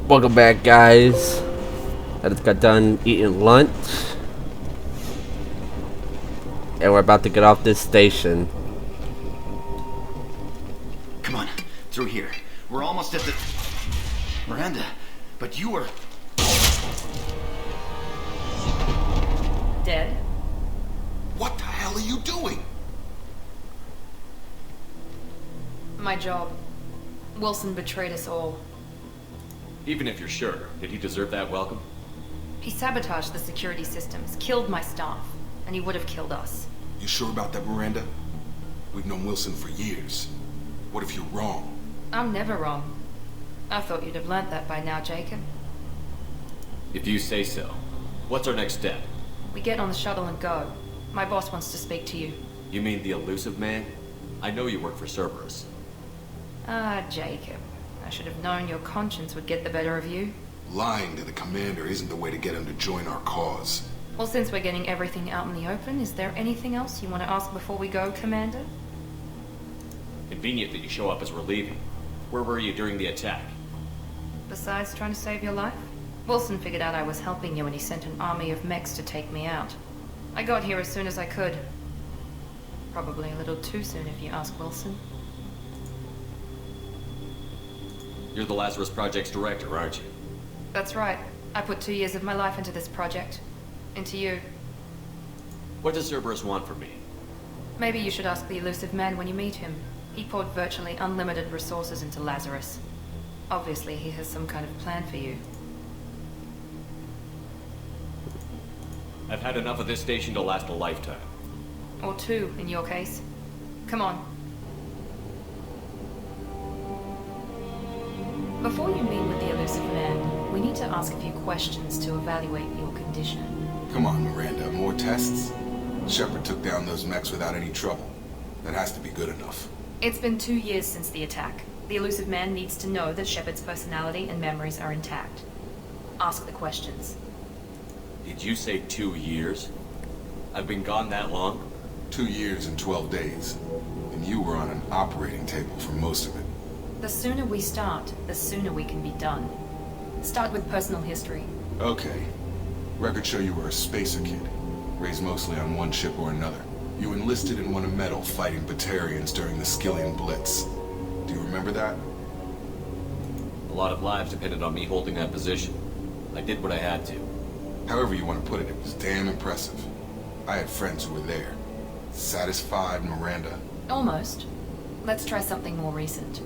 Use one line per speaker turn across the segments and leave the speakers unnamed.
Welcome back, guys. I just got done eating lunch, and we're about to get off this station.
Come on, through here. We're almost at the... Miranda, but you were...
Dead?
What the hell are you doing?
My job. Wilson betrayed us all.
Even if you're sure, did he deserve that welcome?
He sabotaged the security systems, killed my staff, and he would have killed us.
You sure about that, Miranda? We've known Wilson for years. What if you're wrong?
I'm never wrong. I thought you'd have learnt that by now, Jacob.
If you say so. What's our next step?
We get on the shuttle and go. My boss wants to speak to you.
You mean the Illusive Man? I know you work for Cerberus.
Ah, Jacob. I should have known your conscience would get the better of you.
Lying to the commander isn't the way to get him to join our cause.
Well, since we're getting everything out in the open, is there anything else you want to ask before we go, Commander?
Convenient that you show up as we're leaving. Where were you during the attack?
Besides trying to save your life? Wilson figured out I was helping you and he sent an army of mechs to take me out. I got here as soon as I could. Probably a little too soon if you ask Wilson.
You're the Lazarus Project's director, aren't you?
That's right. I put 2 years of my life into this project. Into you.
What does Cerberus want from me?
Maybe you should ask the Illusive Man when you meet him. He poured virtually unlimited resources into Lazarus. Obviously, he has some kind of plan for you.
I've had enough of this station to last a lifetime.
Or 2, in your case. Come on. Before you meet with the Illusive Man, we need to ask a few questions to evaluate your condition.
Come on, Miranda, more tests? Shepard took down those mechs without any trouble. That has to be good enough.
It's been 2 years since the attack. The Illusive Man needs to know that Shepard's personality and memories are intact. Ask the questions.
Did you say 2 years? I've been gone that long?
2 years and 12 days. And you were on an operating table for most of it.
The sooner we start, the sooner we can be done. Start with personal history.
Okay. Records show you were a spacer kid. Raised mostly on one ship or another. You enlisted and won a medal fighting Batarians during the Skillian Blitz. Do you remember that?
A lot of lives depended on me holding that position. I did what I had to.
However you want to put it, it was damn impressive. I had friends who were there. Satisfied, Miranda?
Almost. Let's try something more recent.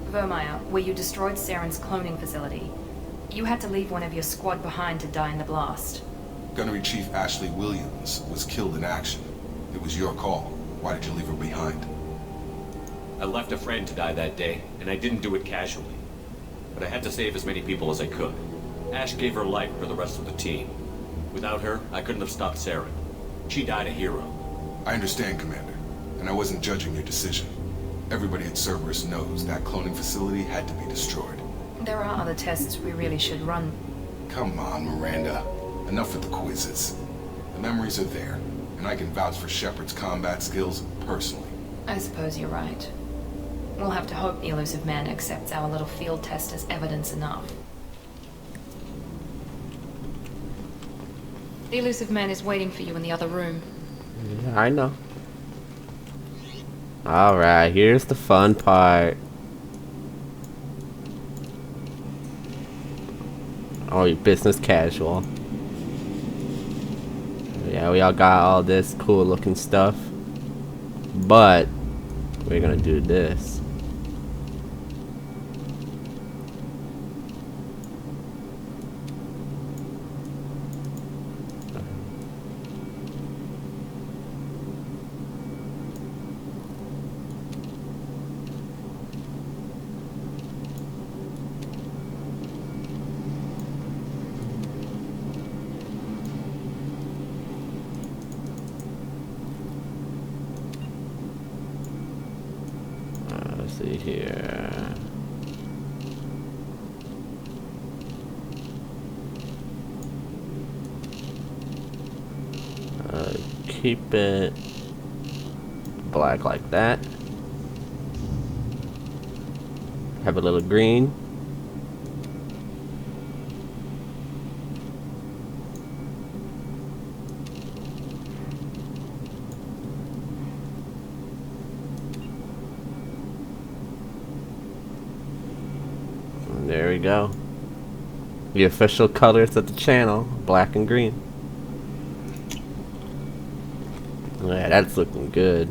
Vermeer, where you destroyed Saren's cloning facility. You had to leave one of your squad behind to die in the blast.
Gunnery Chief Ashley Williams was killed in action. It was your call. Why did you leave her behind?
I left a friend to die that day, and I didn't do it casually. But I had to save as many people as I could. Ash gave her life for the rest of the team. Without her, I couldn't have stopped Saren. She died a hero.
I understand, Commander, and I wasn't judging your decision. Everybody at Cerberus knows that cloning facility had to be destroyed.
There are other tests we really should run.
Come on, Miranda. Enough with the quizzes. The memories are there, and I can vouch for Shepard's combat skills personally.
I suppose you're right. We'll have to hope the Illusive Man accepts our little field test as evidence enough. The Illusive Man is waiting for you in the other room.
Yeah, I know. Alright, here's the fun part. Oh, you business casual. Yeah, we all got all this cool looking stuff. But we're gonna do this. Let's see here. Keep it black like that. Have a little green. And there we go. The official colors of the channel, black and green. Yeah, that's looking good.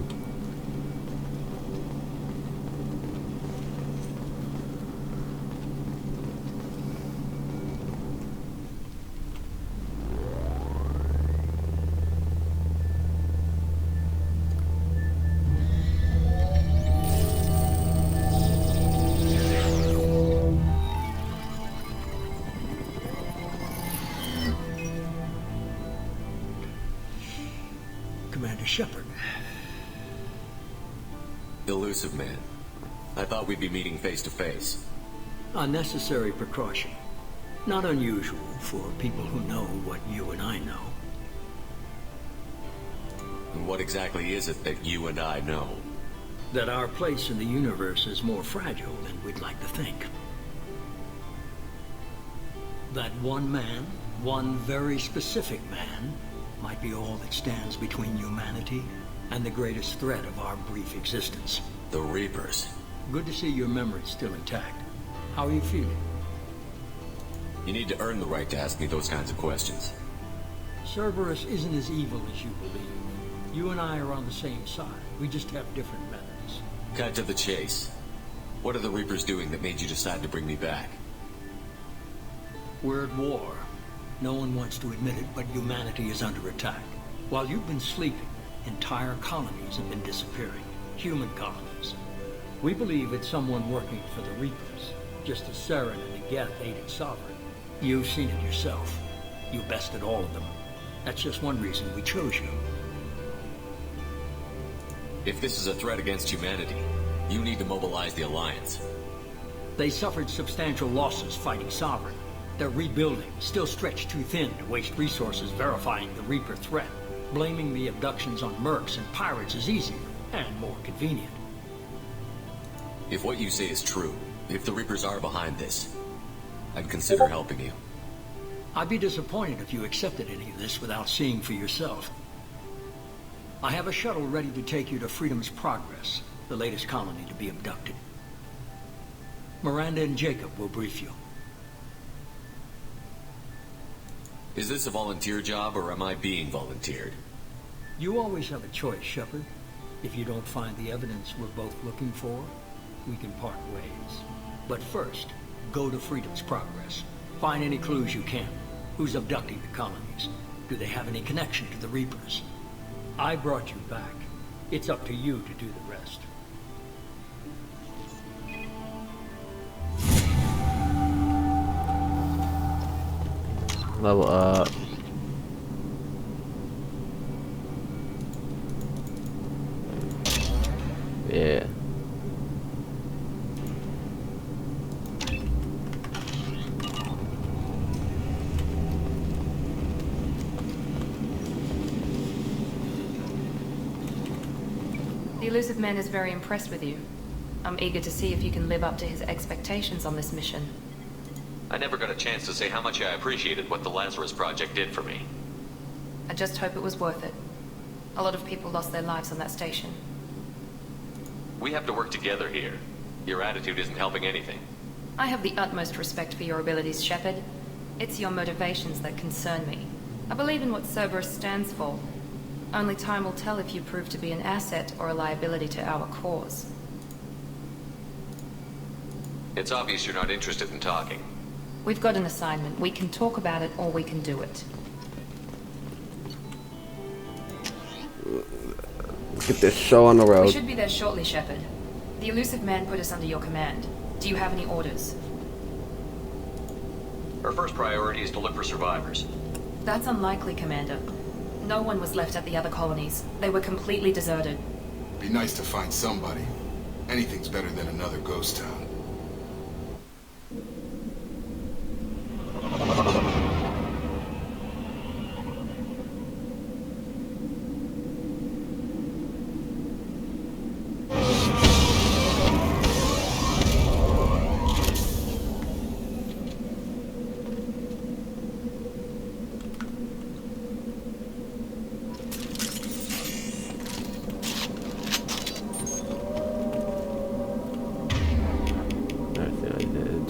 Commander Shepard.
Illusive Man. I thought we'd be meeting face to face.
Unnecessary precaution. Not unusual for people who know what you and I know.
And what exactly is it that you and I know?
That our place in the universe is more fragile than we'd like to think. That one man, one very specific man, might be all that stands between humanity and the greatest threat of our brief existence.
The Reapers.
Good to see your memory's still intact. How are you feeling?
You need to earn the right to ask me those kinds of questions.
Cerberus isn't as evil as you believe. You and I are on the same side. We just have different methods.
Cut to the chase. What are the Reapers doing that made you decide to bring me back?
We're at war. No one wants to admit it, but humanity is under attack. While you've been sleeping, entire colonies have been disappearing. Human colonies. We believe it's someone working for the Reapers, just as Saren and the Geth aided Sovereign. You've seen it yourself. You bested all of them. That's just one reason we chose you.
If this is a threat against humanity, you need to mobilize the Alliance.
They suffered substantial losses fighting Sovereign. They're rebuilding, still stretched too thin to waste resources verifying the Reaper threat. Blaming the abductions on mercs and pirates is easier and more convenient.
If what you say is true, if the Reapers are behind this, I'd consider helping you.
I'd be disappointed if you accepted any of this without seeing for yourself. I have a shuttle ready to take you to Freedom's Progress, the latest colony to be abducted. Miranda and Jacob will brief you.
Is this a volunteer job, or am I being volunteered?
You always have a choice, Shepard. If you don't find the evidence we're both looking for, we can part ways. But first, go to Freedom's Progress. Find any clues you can. Who's abducting the colonies? Do they have any connection to the Reapers? I brought you back. It's up to you to do the rest.
Level up. Yeah.
The Illusive Man is very impressed with you. I'm eager to see if you can live up to his expectations on this mission.
I never got a chance to say how much I appreciated what the Lazarus Project did for me.
I just hope it was worth it. A lot of people lost their lives on that station.
We have to work together here. Your attitude isn't helping anything.
I have the utmost respect for your abilities, Shepard. It's your motivations that concern me. I believe in what Cerberus stands for. Only time will tell if you prove to be an asset or a liability to our cause.
It's obvious you're not interested in talking.
We've got an assignment. We can talk about it or we can do it.
Get this show on the
We
road.
should be there shortly, Shepard. The Illusive Man put us under your command. Do you have any orders?
Our first priority is to look for survivors.
That's unlikely, Commander. No one was left at the other colonies. They were completely deserted.
Be nice to find somebody. Anything's better than another ghost town.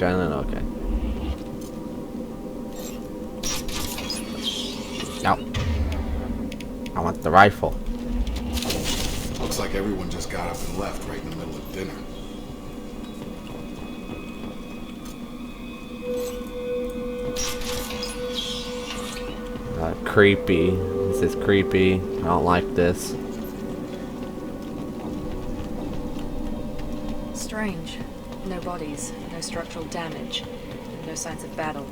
adrenaline? Okay. No. I want the rifle.
Looks like everyone just got up and left right in the middle of dinner.
Creepy. This is creepy. I don't like this.
Strange. No bodies, no structural damage, no signs of battle.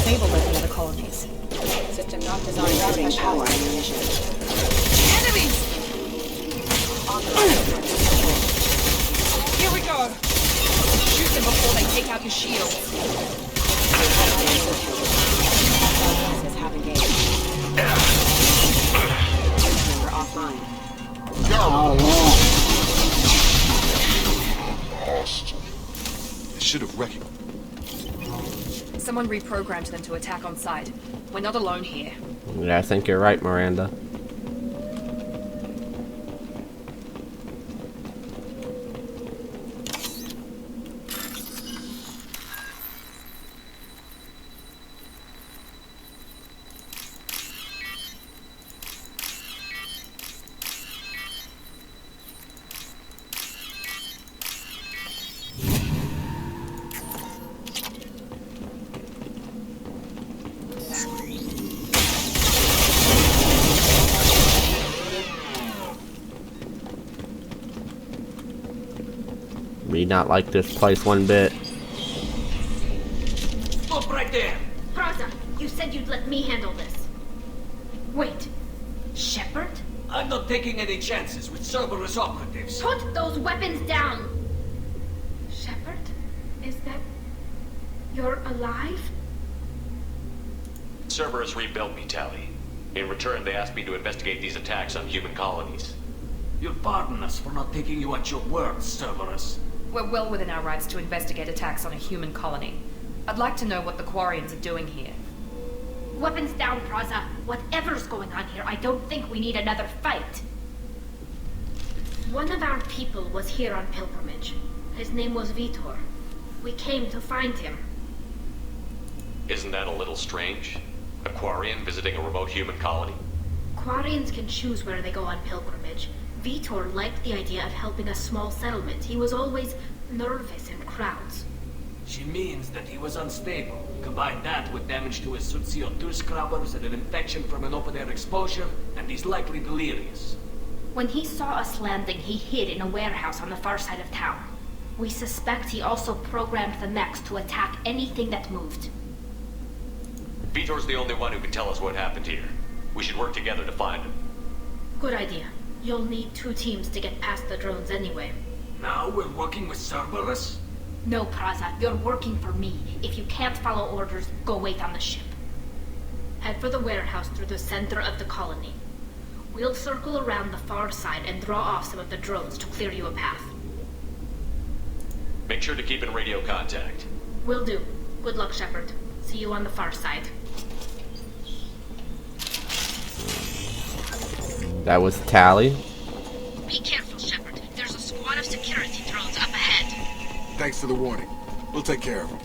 Stable like the other colonies.
System not designed routing power.
Enemies!
Here we go! Shoot them before they take out your shield. Have engaged. We're offline.
I should have recognized.
Someone reprogrammed them to attack on sight. We're not alone here.
Yeah, I think you're right, Miranda. Me not like this place one bit.
Stop right there!
Praza, you said you'd let me handle this. Wait, Shepard?
I'm not taking any chances with Cerberus operatives.
Put those weapons down! Shepard? Is that... you're alive?
Cerberus rebuilt me, Tally. In return, they asked me to investigate these attacks on human colonies. You'll pardon us for not taking you at your word, Cerberus.
We're well within our rights to investigate attacks on a human colony. I'd like to know what the Quarians are doing here.
Weapons down, Praza. Whatever's going on here, I don't think we need another fight. One of our people was here on pilgrimage. His name was Vitor. We came to find him.
Isn't that a little strange? A Quarian visiting a remote human colony?
Quarians can choose where they go on pilgrimage. Vitor liked the idea of helping a small settlement. He was always nervous in crowds.
She means that he was unstable. Combine that with damage to his CO2 scrubbers and an infection from an open-air exposure, and he's likely delirious.
When he saw us landing, he hid in a warehouse on the far side of town. We suspect he also programmed the mechs to attack anything that moved.
Vitor's the only one who can tell us what happened here. We should work together to find him.
Good idea. You'll need 2 teams to get past the drones anyway.
Now we're working with Cerberus?
No, Praza, you're working for me. If you can't follow orders, go wait on the ship. Head for the warehouse through the center of the colony. We'll circle around the far side and draw off some of the drones to clear you a path.
Make sure to keep in radio contact.
Will do. Good luck, Shepard. See you on the far side.
That was Tally.
Be careful, Shepard. There's a squad of security drones up ahead.
Thanks for the warning. We'll take care of them.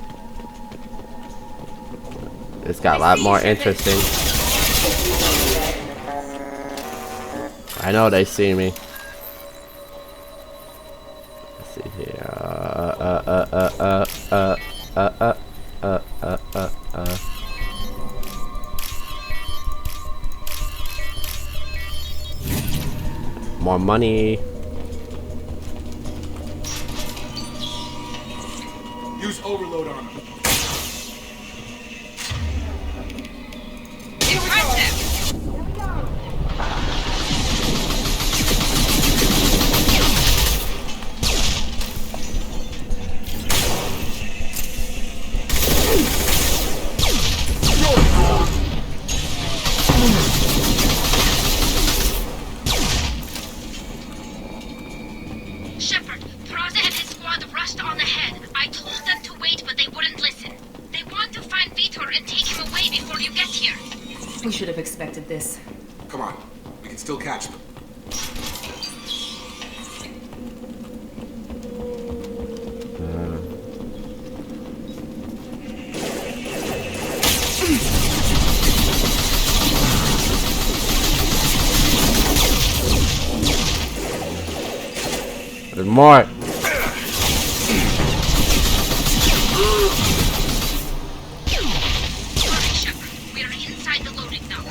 This got a lot more interesting. I know they see me. Let's see here. More money.
Use overload on them.
Shepard, Praza and his squad rushed on ahead. I told them to wait, but they wouldn't listen.
expected this.
Come on. We can still catch them.
There's more.
We are inside the loading dock.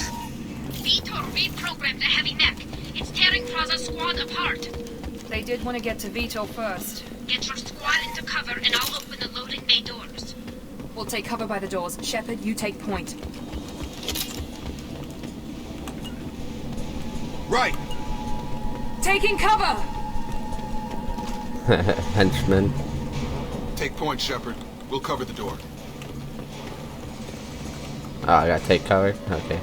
Vitor reprogrammed the heavy mech. It's tearing Plaza's squad apart.
They did want to get to Vito first.
Get your squad into cover and I'll open the loading bay doors.
We'll take cover by the doors. Shepard, you take point.
Right!
Taking cover!
Henchman.
Take point, Shepard. We'll cover the door.
Oh, I gotta take cover? Okay.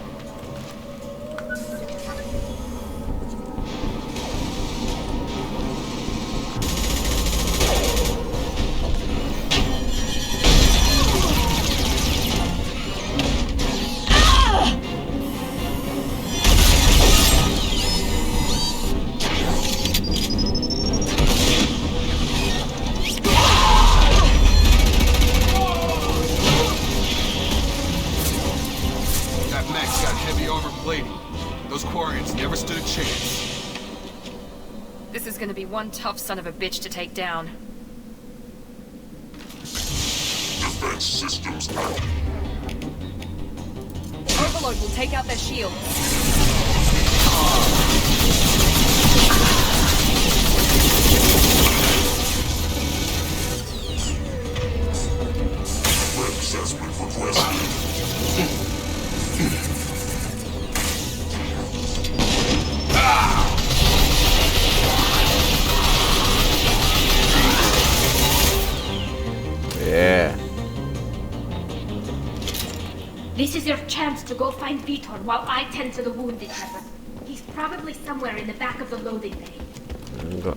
This is gonna be one tough son of a bitch to take down.
Defense systems out.
Overload will take out their shields.
Assessment requested.
Yeah.
This is your chance to go find Vitor while I tend to the wounded, Shepard. He's probably somewhere in the back of the loading bay.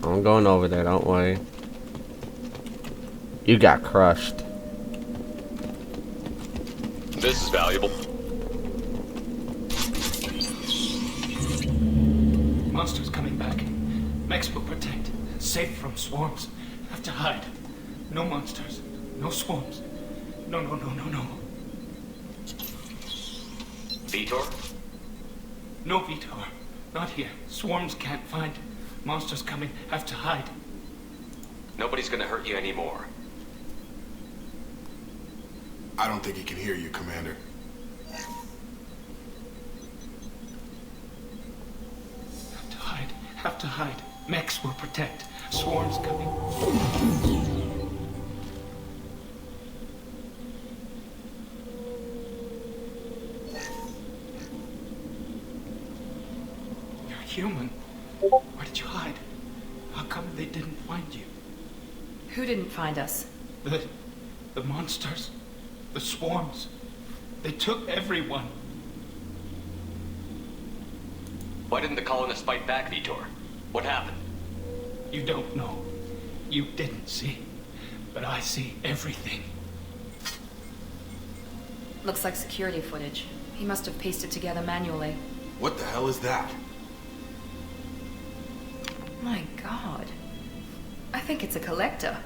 I'm going over there, don't worry. You got crushed.
This is valuable.
Monsters coming back. Mechs will protect. Safe from swarms. Have to hide. No monsters. No swarms. No.
Vitor?
No Vitor. Not here. Swarms can't find. Monsters coming. Have to hide.
Nobody's gonna hurt you anymore.
I don't think he can hear you, Commander.
Have to hide. Have to hide. Mechs will protect. Swarms coming. You're human. Where did you hide? How come they didn't find you?
Who didn't find us?
The monsters. The swarms. They took everyone.
Why didn't the colonists fight back, Vitor? What happened?
You don't know. You didn't see. But I see everything.
Looks like security footage. He must have pieced it together manually.
What the hell is that?
My god. I think it's a collector.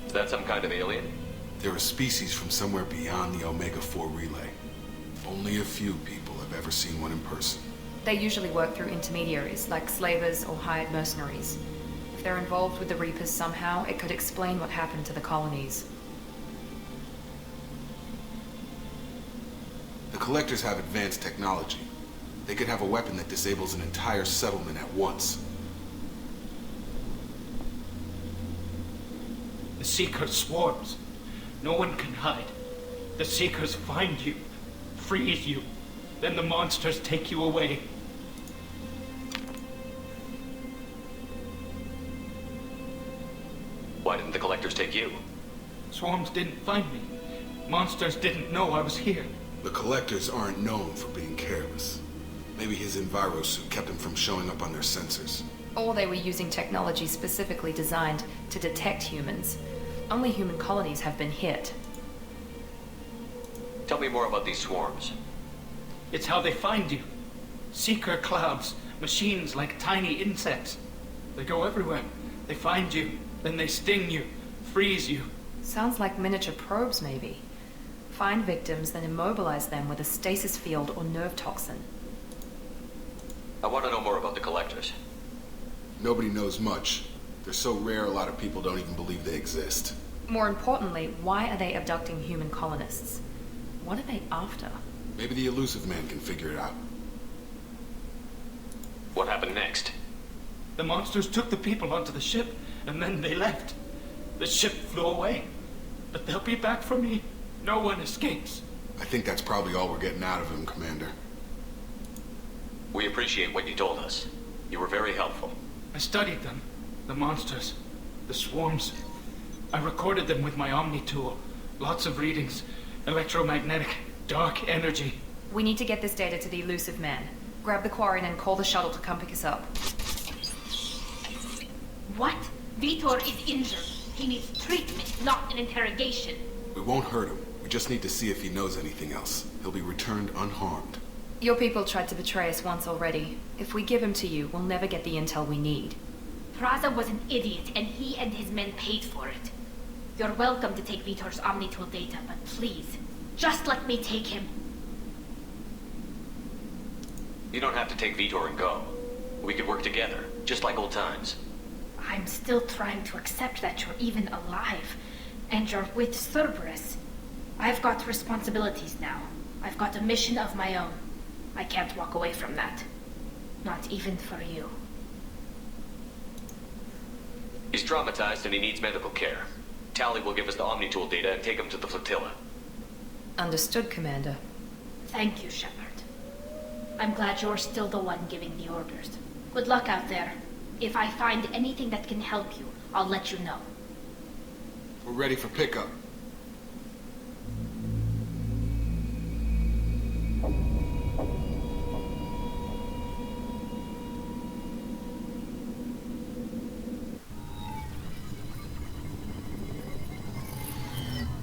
Is that some kind of alien?
They're a species from somewhere beyond the Omega-4 relay. Only a few people have ever seen one in person.
They usually work through intermediaries, like slavers or hired mercenaries. If they're involved with the Reapers somehow, it could explain what happened to the colonies.
The Collectors have advanced technology. They could have a weapon that disables an entire settlement at once.
The Seekers swarms. No one can hide. The Seekers find you, freeze you. Then the monsters take you away.
Why didn't the collectors take you?
Swarms didn't find me. Monsters didn't know I was here.
The Collectors aren't known for being careless. Maybe his enviro suit kept him from showing up on their sensors.
Or they were using technology specifically designed to detect humans. Only human colonies have been hit.
Tell me more about these swarms.
It's how they find you. Seeker clouds, machines like tiny insects. They go everywhere. They find you, then they sting you, freeze you.
Sounds like miniature probes, maybe. Find victims, then immobilize them with a stasis field or nerve toxin.
I want to know more about the collectors.
Nobody knows much. They're so rare, a lot of people don't even believe they exist.
More importantly, why are they abducting human colonists? What are they after?
Maybe the Illusive Man can figure it out.
What happened next?
The monsters took the people onto the ship, and then they left. The ship flew away. But they'll be back for me. No one escapes.
I think that's probably all we're getting out of him, Commander.
We appreciate what you told us. You were very helpful.
I studied them. The monsters. The swarms. I recorded them with my Omni tool. Lots of readings. Electromagnetic. Dark energy.
We need to get this data to the Illusive Man. Grab the quarry and call the shuttle to come pick us up.
What? Vitor is injured. He needs treatment, not an interrogation.
We won't hurt him. We just need to see if he knows anything else. He'll be returned unharmed.
Your people tried to betray us once already. If we give him to you, we'll never get the intel we need.
Praza was an idiot, and he and his men paid for it. You're welcome to take Vitor's Omnitool data, but please, just let me take him.
You don't have to take Vitor and go. We could work together, just like old times.
I'm still trying to accept that you're even alive, and you're with Cerberus. I've got responsibilities now. I've got a mission of my own. I can't walk away from that. Not even for you.
He's traumatized and he needs medical care. Tally will give us the Omnitool data and take him to the flotilla.
Understood, Commander.
Thank you, Shepard. I'm glad you're still the one giving the orders. Good luck out there. If I find anything that can help you, I'll let you know.
We're ready for pickup.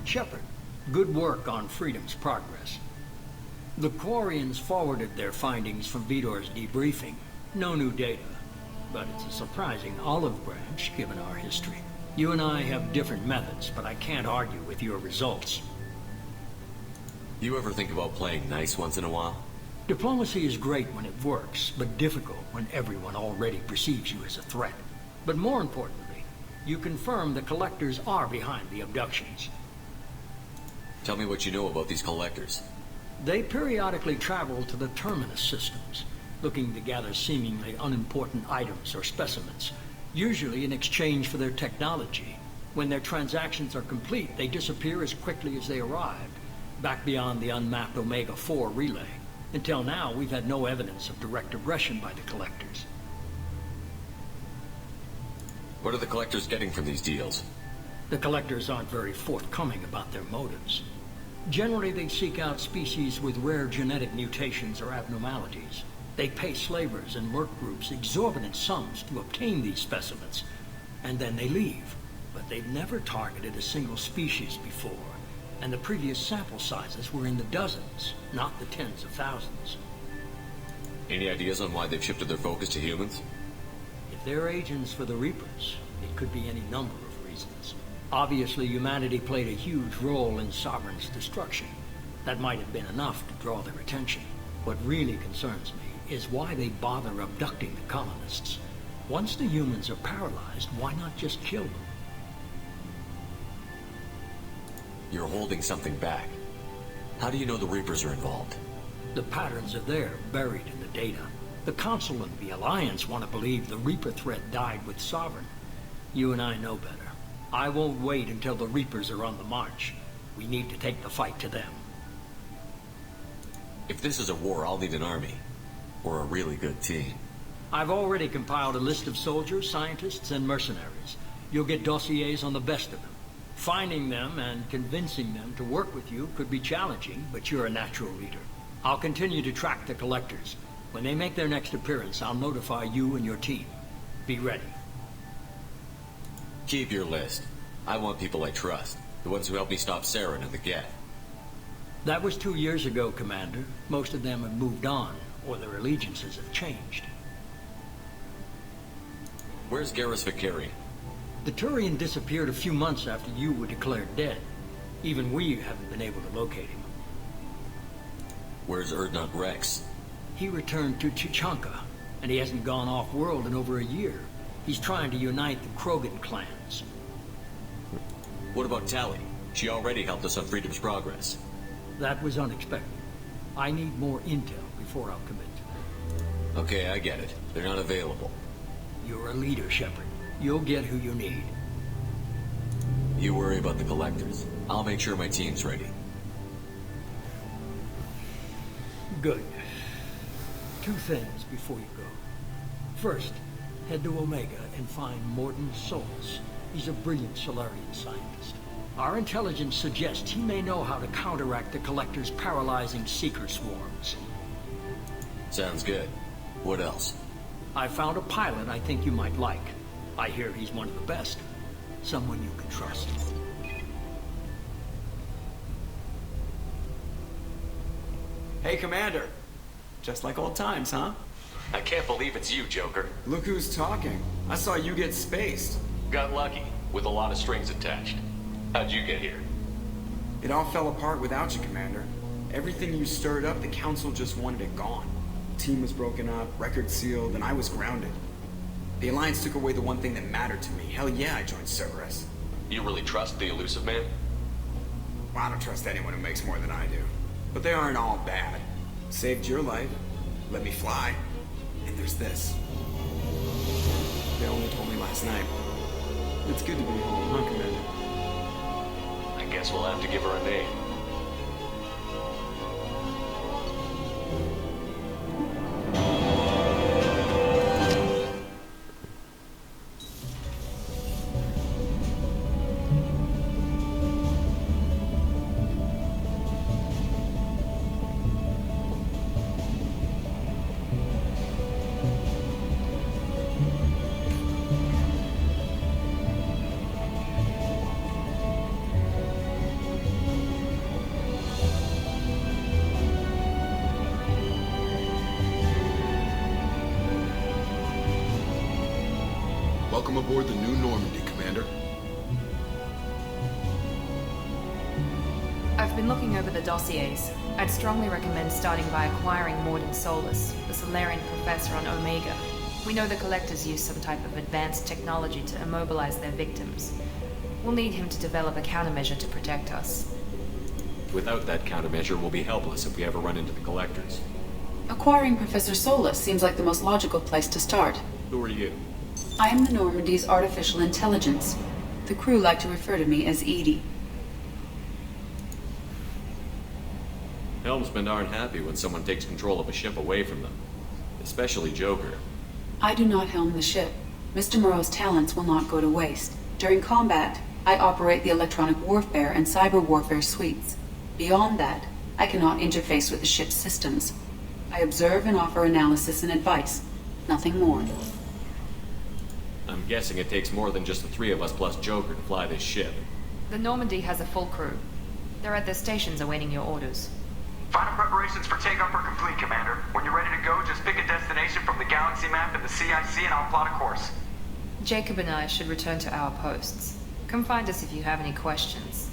Shepard, good work on Freedom's progress. The Quarians forwarded their findings from Vitor's debriefing. No new data, but it's a surprising olive branch given our history. You and I have different methods, but I can't argue with your results.
You ever think about playing nice once in a while?
Diplomacy is great when it works, but difficult when everyone already perceives you as a threat. But more importantly, you confirm the collectors are behind the abductions.
Tell me what you know about these collectors.
They periodically travel to the Terminus systems, looking to gather seemingly unimportant items or specimens, usually in exchange for their technology. When their transactions are complete, they disappear as quickly as they arrived, back beyond the unmapped Omega-4 relay. Until now, we've had no evidence of direct aggression by the collectors.
What are the collectors getting from these deals?
The collectors aren't very forthcoming about their motives. Generally, they seek out species with rare genetic mutations or abnormalities. They pay slavers and work groups exorbitant sums to obtain these specimens, and then they leave. But they've never targeted a single species before, and the previous sample sizes were in the dozens, not the tens of thousands.
Any ideas on why they've shifted their focus to humans?
If they're agents for the Reapers, it could be any number of reasons. Obviously, humanity played a huge role in Sovereign's destruction. That might have been enough to draw their attention. What really concerns me is why they bother abducting the colonists. Once the humans are paralyzed, why not just kill them?
You're holding something back. How do you know the Reapers are involved?
The patterns are there, buried in the data. The Council and the Alliance want to believe the Reaper threat died with Sovereign. You and I know better. I won't wait until the Reapers are on the march. We need to take the fight to them.
If this is a war, I'll need an army. Or a really good team.
I've already compiled a list of soldiers, scientists, and mercenaries. You'll get dossiers on the best of them. Finding them and convincing them to work with you could be challenging, but you're a natural leader. I'll continue to track the collectors. When they make their next appearance, I'll notify you and your team. Be ready.
Keep your list. I want people I trust. The ones who helped me stop Saren and the Geth.
That was 2 years ago, Commander. Most of them have moved on, or their allegiances have changed.
Where's Garrus Vicari?
The Turian disappeared a few months after you were declared dead. Even we haven't been able to locate him.
Where's Urdnot Rex?
He returned to Chichanka, and he hasn't gone off-world in over a year. He's trying to unite the Krogan clans.
What about Tali? She already helped us on Freedom's Progress.
That was unexpected. I need more intel before I'll commit to that.
Okay, I get it. They're not available.
You're a leader, Shepard. You'll get who you need.
You worry about the collectors. I'll make sure my team's ready.
Good. 2 things before you go. First, head to Omega and find Mordin Solus. He's a brilliant Solarian scientist. Our intelligence suggests he may know how to counteract the Collector's paralyzing seeker swarms.
Sounds good. What else?
I found a pilot I think you might like. I hear he's one of the best. Someone you can trust.
Hey, Commander. Just like old times, huh?
I can't believe it's you, Joker.
Look who's talking. I saw you get spaced.
Got lucky, with a lot of strings attached. How'd you get here?
It all fell apart without you, Commander. Everything you stirred up, the Council just wanted it gone. Team was broken up, record sealed, and I was grounded. The Alliance took away the one thing that mattered to me. Hell yeah, I joined Cerberus.
You really trust the Illusive Man?
Well, I don't trust anyone who makes more than I do. But they aren't all bad. Saved your life, let me fly, and there's this. They only told me last night. It's good to be home, huh, Commander?
I guess we'll have to give her a name.
Welcome aboard the new Normandy, Commander.
I've been looking over the dossiers. I'd strongly recommend starting by acquiring Mordin Solus, the Solarian professor on Omega. We know the Collectors use some type of advanced technology to immobilize their victims. We'll need him to develop a countermeasure to protect us.
Without that countermeasure, we'll be helpless if we ever run into the Collectors.
Acquiring Professor Solus seems like the most logical place to start.
Who are you?
I am the Normandy's artificial intelligence. The crew like to refer to me as Edie.
Helmsmen aren't happy when someone takes control of a ship away from them. Especially Joker.
I do not helm the ship. Mr. Moreau's talents will not go to waste. During combat, I operate the electronic warfare and cyber warfare suites. Beyond that, I cannot interface with the ship's systems. I observe and offer analysis and advice. Nothing more.
I'm guessing it takes more than just the 3 of us plus Joker to fly this ship.
The Normandy has a full crew. They're at their stations awaiting your orders.
Final preparations for takeoff are complete, Commander. When you're ready to go, just pick a destination from the galaxy map in the CIC and I'll plot a course.
Jacob and I should return to our posts. Come find us if you have any questions.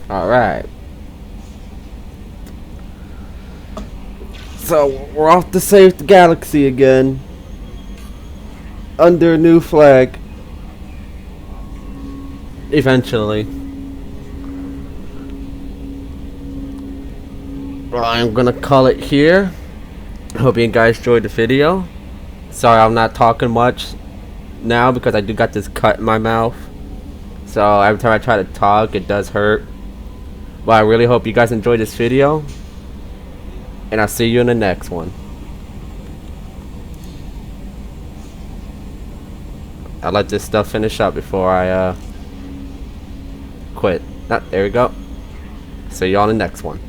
Alright. So, we're off to save the galaxy again. Under a new flag. Eventually. Well, I'm gonna call it here. Hope you guys enjoyed the video. Sorry I'm not talking much now because I do got this cut in my mouth. So every time I try to talk it does hurt. But I really hope you guys enjoyed this video. And I'll see you in the next one. I'll let this stuff finish up before I quit. There we go. See you on the next one.